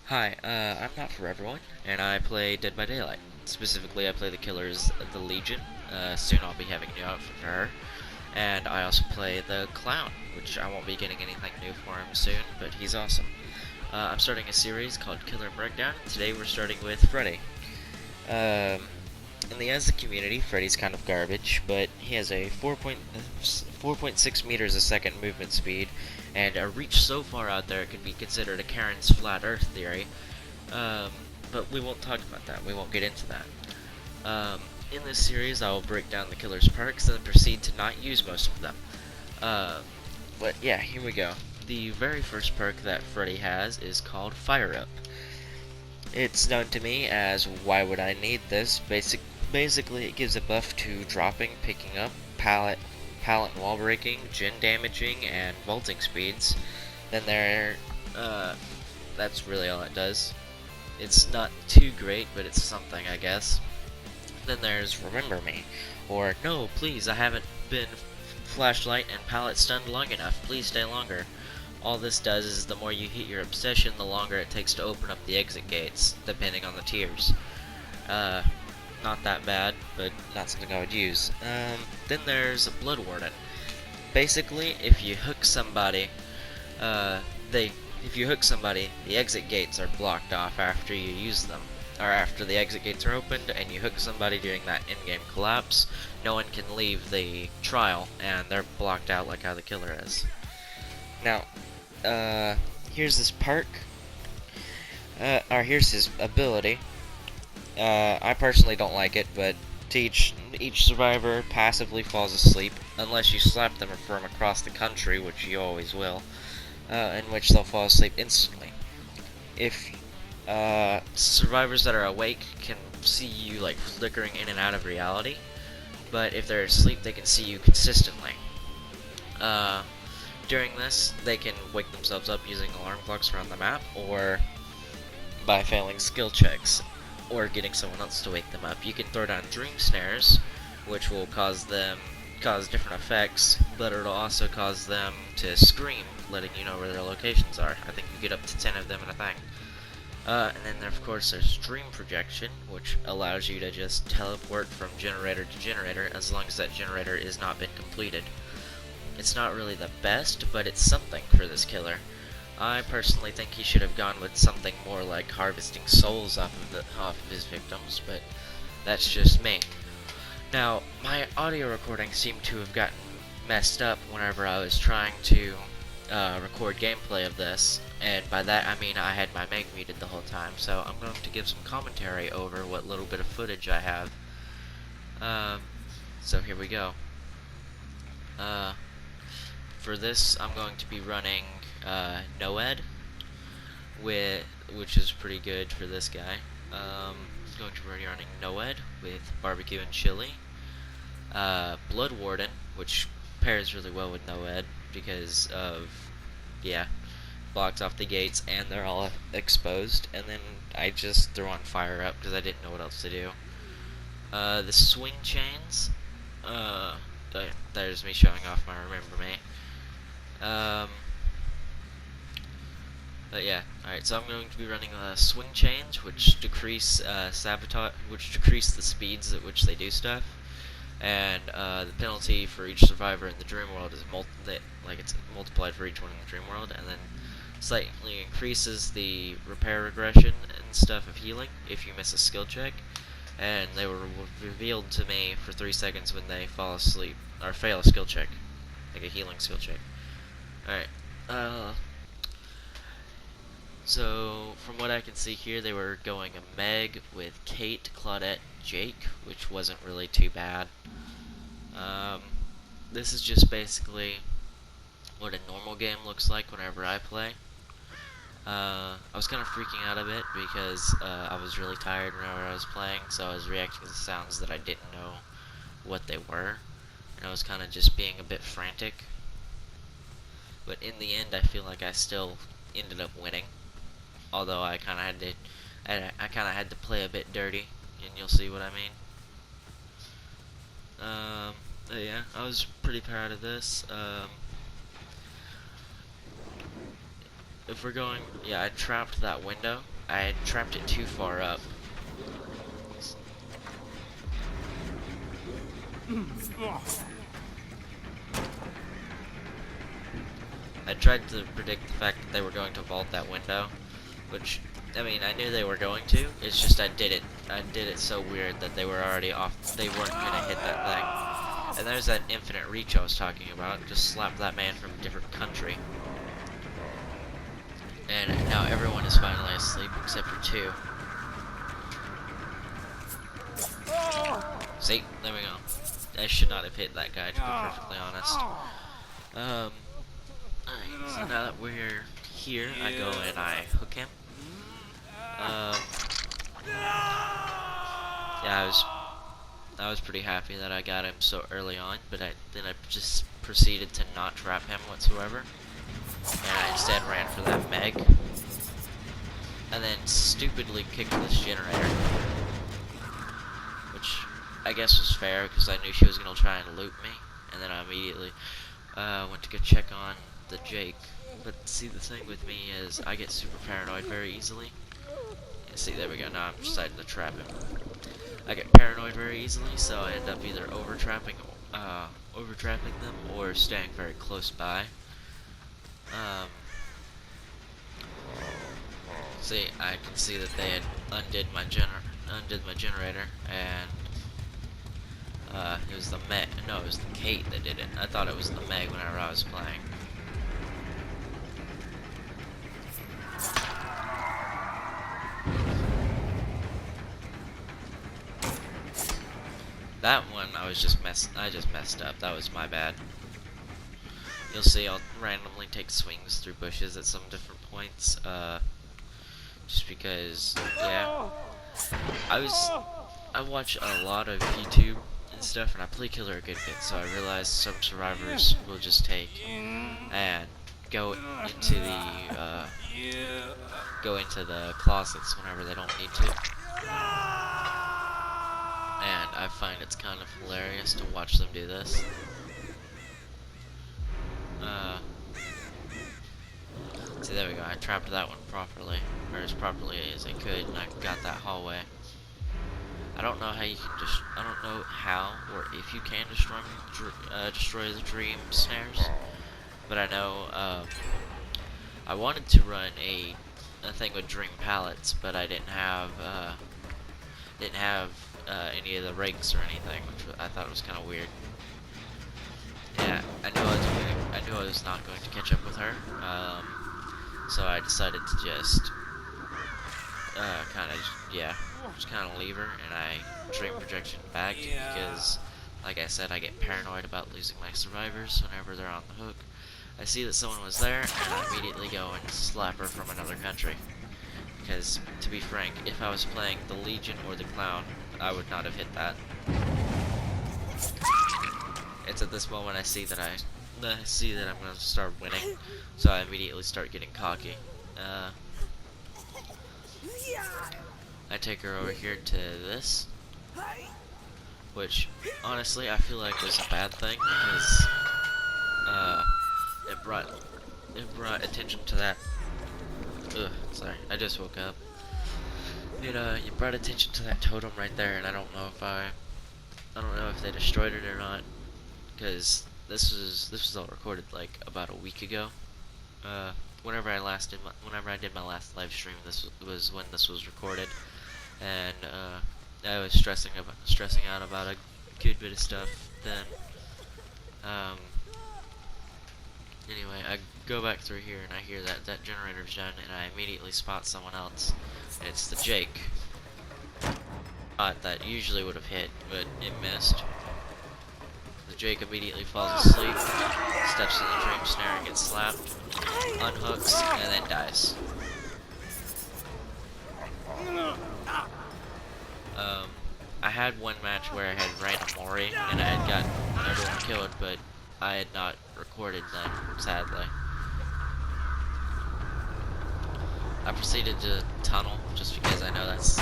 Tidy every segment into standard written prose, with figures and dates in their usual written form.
Hi, I'm not for everyone, and I play Dead by Daylight. Specifically, I play the killers of the Legion. Soon I'll be having a new outfit for her. And I also play the Clown, which I won't be getting anything new for him soon, but he's awesome. I'm starting a series called Killer Breakdown. Today we're starting with Freddy. Um, in the Aztec community, Freddy's kind of garbage, but he has a 4.6 meters a second movement speed, and a reach so far out there it could be considered a Karen's flat Earth theory. Um, but we won't talk about that. We won't get into that. In this series, I will break down the killer's perks and then proceed to not use most of them. Uh, but yeah, here we go. The very first perk that Freddy has is called Fire Up. It's known to me as why would I need this? Basically, it gives a buff to dropping, picking up, pallet and wall breaking, gen damaging, and vaulting speeds. Then that's really all it does. It's not too great, but it's something, I guess. Then there's Remember Me, or No, please, I haven't been flashlight and pallet stunned long enough. Please stay longer. All this does is the more you hit your obsession, the longer it takes to open up the exit gates, depending on the tiers. Uh, Not that bad, but not something I would use. Then there's Blood Warden. Basically, if you hook somebody, uh, they if you hook somebody, the exit gates are blocked off after you use them, or after the exit gates are opened, and you hook somebody during that in-game collapse. No one can leave the trial, and they're blocked out like how the killer is. Now, here's this perk, or here's his ability. I personally don't like it, but to each survivor passively falls asleep, unless you slap them from across the country, which you always will, in which they'll fall asleep instantly. If survivors that are awake can see you like flickering in and out of reality, but if they're asleep, they can see you consistently. Uh, During this, they can wake themselves up using alarm clocks around the map, or by failing skill checks, or getting someone else to wake them up. You can throw down dream snares, which will cause different effects, but it'll also cause them to scream, letting you know where their locations are. I think you get up to 10 of them in a thing. And then, of course, there's Dream Projection, which allows you to just teleport from generator to generator as long as that generator has not been completed. It's not really the best, but it's something for this killer. I personally think he should have gone with something more like harvesting souls off of his victims, but that's just me. Now, my audio recording seemed to have gotten messed up whenever I was trying to record gameplay of this, and by that I mean I had my mic muted the whole time, so I'm going to give some commentary over what little bit of footage I have. So here we go. For this, I'm going to be running Noed, which is pretty good for this guy. I'm going to be running Noed with barbecue and chili. Blood Warden, which pairs really well with Noed because of, yeah, blocks off the gates and they're all exposed. And then I just threw on Fire Up because I didn't know what else to do. The swing chains. There's me showing off my Remember Me. But yeah, alright, so I'm going to be running swing chains, which decrease which decrease the speeds at which they do stuff, and the penalty for each survivor in the dream world is it's multiplied for each one in the dream world, and then slightly increases the repair regression and stuff of healing if you miss a skill check, and they were revealed to me for 3 seconds when they fall asleep or fail a skill check, like a healing skill check. Alright, so from what I can see here, they were going a Meg with Kate, Claudette, Jake, which wasn't really too bad. This is just basically what a normal game looks like whenever I play. I was kind of freaking out a bit because I was really tired whenever I was playing, so I was reacting to sounds that I didn't know what they were, and I was kind of just being a bit frantic. But in the end, I feel like I still ended up winning. Although I kind of had to play a bit dirty, and you'll see what I mean. Yeah, I was pretty proud of this. if we're going, yeah, I trapped that window. I had trapped it too far up. I tried to predict the fact that they were going to vault that window, which, I mean, I knew they were going to. It's just I did it so weird that they were already off. They weren't gonna hit that thing. And there's that infinite reach I was talking about. Just slap that man from a different country. And now everyone is finally asleep except for 2. See, there we go. I should not have hit that guy, to be perfectly honest. Alright, so now that we're here, I go and I hook him. Yeah, I was pretty happy that I got him so early on, but then I just proceeded to not trap him whatsoever. And I instead ran for that Meg. And then stupidly kicked this generator. Which I guess was fair, because I knew she was going to try and loot me. And then I immediately went to go check on the Jake. But see, the thing with me is I get super paranoid very easily. See, there we go, now I'm deciding to trap him. I get paranoid very easily, so I end up either over-trapping them or staying very close by. See, I can see that they had undid my generator, and it was the Meg. No, it was the Kate that did it. I thought it was the Meg whenever I was playing. That one, I just messed up. That was my bad. You'll see I'll randomly take swings through bushes at some different points, just because, yeah. I watch a lot of YouTube and stuff, and I play killer a good bit, so I realized some survivors will just take and go into the closets whenever they don't need to. And I find it's kind of hilarious to watch them do this. See, there we go. I trapped that one properly, or as properly as I could, and I got that hallway. I don't know how you can I don't know how or if you can destroy the dream snares, but I know I wanted to run a thing with dream pallets, but I didn't have any of the rakes or anything, which I thought was kind of weird. Yeah, I knew I was not going to catch up with her, so I decided to just kind of leave her, and I dream projection bagged because, like I said, I get paranoid about losing my survivors whenever they're on the hook. I see that someone was there, and I immediately go and slap her from another country. Because, to be frank, if I was playing the Legion or the Clown, I would not have hit that. It's at this moment I see that I'm going to start winning, so I immediately start getting cocky. I take her over here to this, which honestly I feel like was a bad thing because it brought attention to that. Ugh, sorry, I just woke up. You brought attention to that totem right there, and I don't know if they destroyed it or not, because this was all recorded like about a week ago. Whenever I did my last live stream, this was when this was recorded, and I was stressing out about a good bit of stuff then. Anyway, I go back through here and I hear that generator's done, and I immediately spot someone else. And it's the Jake. That usually would have hit, but it missed. The Jake immediately falls asleep, steps in the dream snare and gets slapped, unhooks, and then dies. I had one match where I had ran a Mori, and I had gotten everyone killed, but I had not recorded then, sadly. I proceeded to tunnel, just because I know that's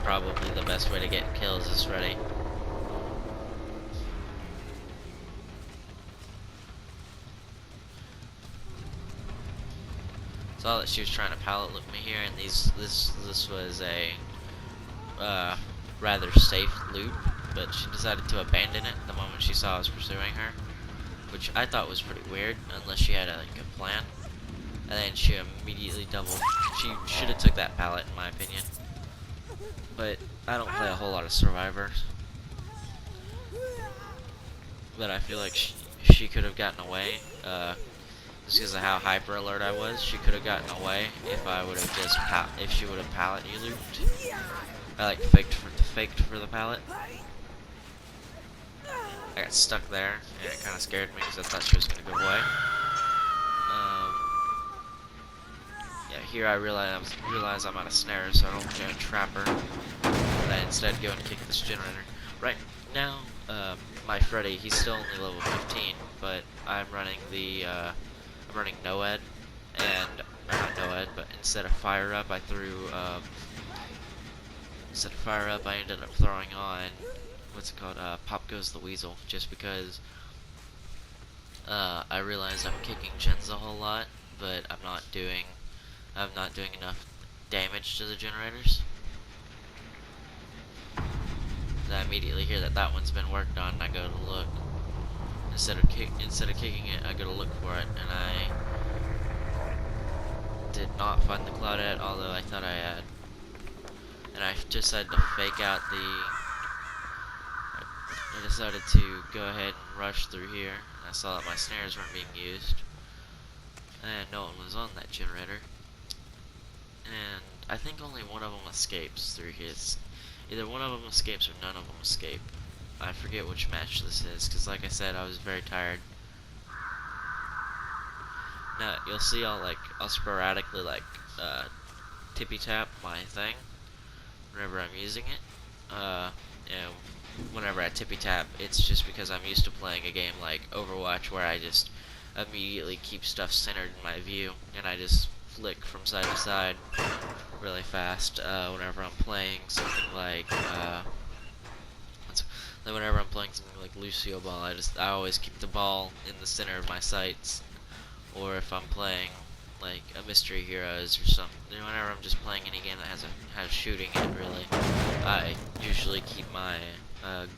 probably the best way to get kills is ready. saw that she was trying to pallet loop me here, and this was a rather safe loop, but she decided to abandon it the moment she saw I was pursuing her, which I thought was pretty weird, unless she had a good plan. And then she immediately doubled. She should have took that pallet, in my opinion. But I don't play a whole lot of Survivor, but I feel like she could have gotten away. Just because of how hyper alert I was, she could have gotten away if I would have just if she would have pallet looped. I like faked for the pallet. I got stuck there, and it kind of scared me because I thought she was gonna go away. Yeah, here I realize I'm out of snares, so I don't go and trap her. But I instead go and kick this generator. Right now, my Freddy, he's still only level 15, but I'm running the I'm running NOED, and not NOED, but instead of fire up, I threw I ended up throwing on what's it called? Pop Goes the Weasel, just because I realized I'm kicking gens a whole lot, but I'm not doing enough damage to the generators. And I immediately hear that one's been worked on, and I go to look. Instead of kicking it, I go to look for it, and I did not find the Claudette, although I thought I had. And I decided to fake out I decided to go ahead and rush through here. I saw that my snares weren't being used, and no one was on that generator. And I think only one of them escapes through his. Either one of them escapes or none of them escape. I forget which match this is, because like I said, I was very tired. Now, you'll see I'll sporadically tippy tap my thing whenever I'm using it. Whenever I tippy tap, it's just because I'm used to playing a game like Overwatch where I just immediately keep stuff centered in my view, and I just flick from side to side really fast whenever I'm playing something like Lucio Ball. I always keep the ball in the center of my sights. Or if I'm playing like a Mystery Heroes or something, whenever I'm just playing any game that has shooting in it, really, I usually keep my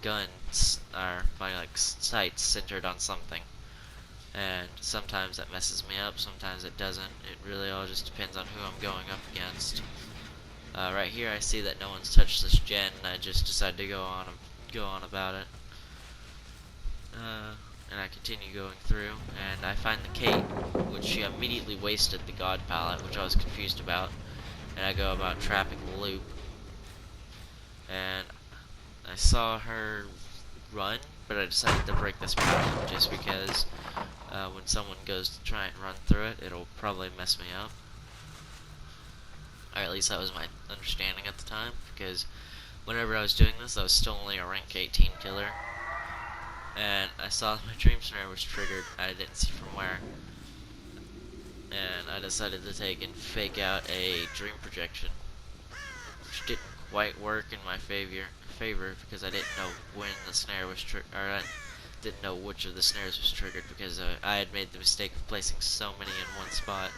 guns or my sights centered on something. And sometimes that messes me up, sometimes it doesn't. It really all just depends on who I'm going up against. Right here I see that no one's touched this gen, and I just decided to go on about it. And I continue going through, and I find the Kate, which she immediately wasted the God pallet, which I was confused about. And I go about trapping the loop, and I saw her run, but I decided to break this pallet just because when someone goes to try and run through it, it'll probably mess me up. Or at least that was my understanding at the time, because whenever I was doing this, I was still only a rank 18 killer. And I saw my dream snare was triggered. I didn't see from where. And I decided to take and fake out a dream projection, which didn't quite work in my favor because I didn't know when the snare was triggered, or I didn't know which of the snares was triggered because I had made the mistake of placing so many in one spot.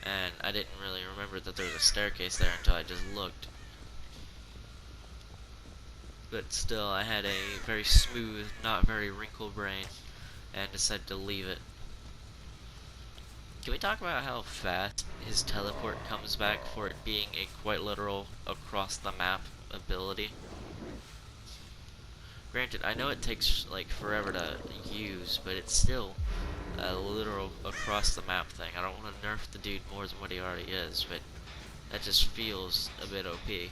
And I didn't really remember that there was a staircase there until I just looked. But still, I had a very smooth, not very wrinkled brain, and decided to leave it. Can we talk about how fast his teleport comes back for it being a quite literal across the map ability? Granted, I know it takes forever to use, but it's still a literal across the map thing. I don't want to nerf the dude more than what he already is, but that just feels a bit OP.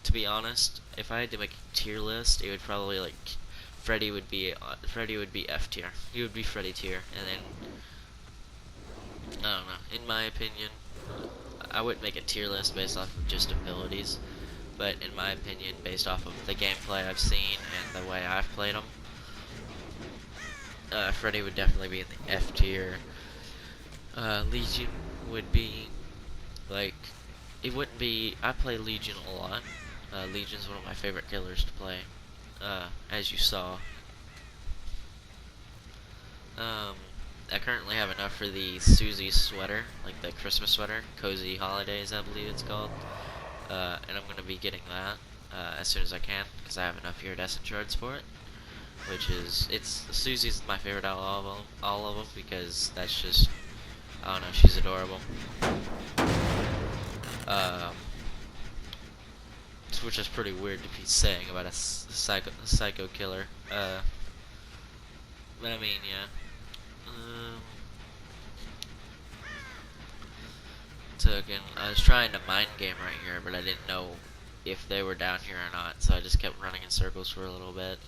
To be honest, if I had to make a tier list, it would probably Freddy would be F tier. He would be Freddy tier, and then I don't know. In my opinion, I wouldn't make a tier list based off of just abilities, but in my opinion, based off of the gameplay I've seen and the way I've played him, Freddy would definitely be in the F tier. Legion would be it wouldn't be. I play Legion a lot. Legion's one of my favorite killers to play, as you saw. I currently have enough for the Susie sweater, like the Christmas sweater, Cozy Holidays, I believe it's called. And I'm gonna be getting that as soon as I can, because I have enough iridescent shards for it. Which is, Susie's my favorite out of all of them, because that's just, I don't know, she's adorable. Um, which is pretty weird to be saying about a psycho killer. But I mean, yeah. I was trying to mind game right here, but I didn't know if they were down here or not, so I just kept running in circles for a little bit.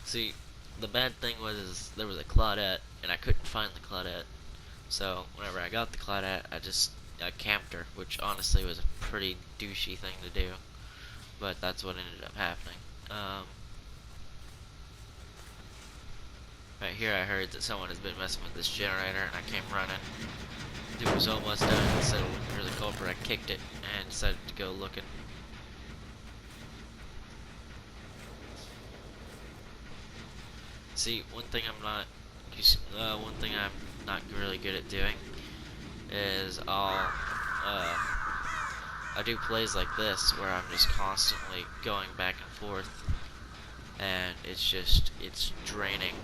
See, the bad thing was there was a Claudette, and I couldn't find the Claudette. So whenever I got the Claudette, I camped her, which honestly was a pretty douchey thing to do. But that's what ended up happening. Right here I heard that someone has been messing with this generator, and I came running. It was almost done. Instead of looking for the culprit, I kicked it and decided to go looking. See, one thing I'm not really good at doing is I do plays like this where I'm just constantly going back and forth, and it's draining.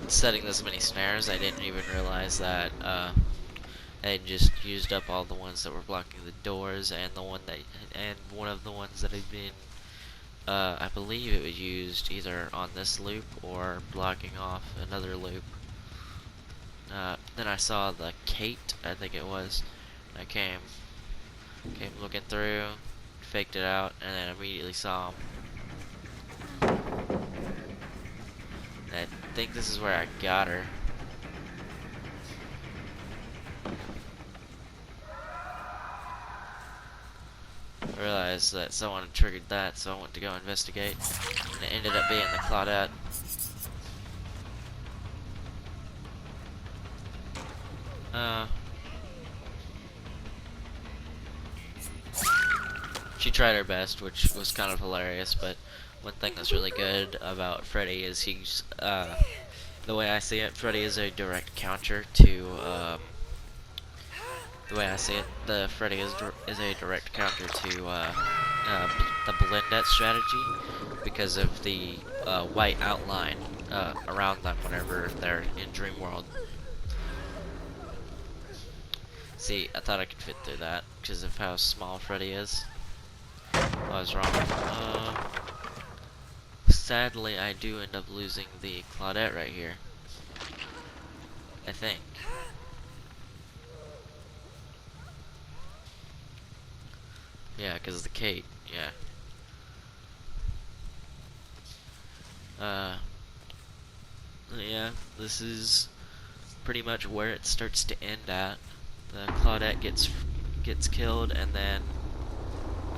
Setting this many snares, I didn't even realize that I just used up all the ones that were blocking the doors, and one of the ones that had been, I believe it was used either on this loop or blocking off another loop. Then I saw the Kate, I think it was. I came looking through, faked it out, and then immediately saw him. I think this is where I got her. I realized that someone had triggered that, so I went to go investigate, and it ended up being the Claudette. She tried her best, which was kind of hilarious, but one thing that's really good about Freddy is the way I see it, Freddy is a direct counter to, the way I see it, Freddy is a direct counter to, the Blendette strategy, because of the, white outline, around them whenever they're in Dream World. See, I thought I could fit through that, because of how small Freddy is. I was wrong. Sadly, I do end up losing the Claudette right here. I think. Yeah, because of the Kate, yeah. Yeah, this is pretty much where it starts to end at. The Claudette gets killed, and then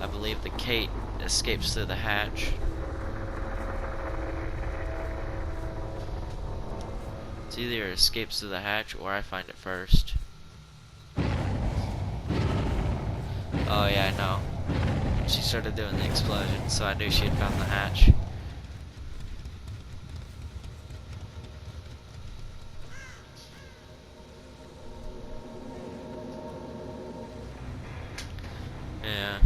I believe the Kate escapes through the hatch. It's either escapes through the hatch or I find it first. Oh yeah, I know. She started doing the explosion, so I knew she had found the hatch. Yeah.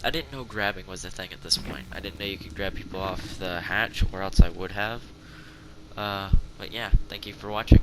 I didn't know grabbing was a thing at this point. I didn't know you could grab people off the hatch, or else I would have. But yeah, thank you for watching.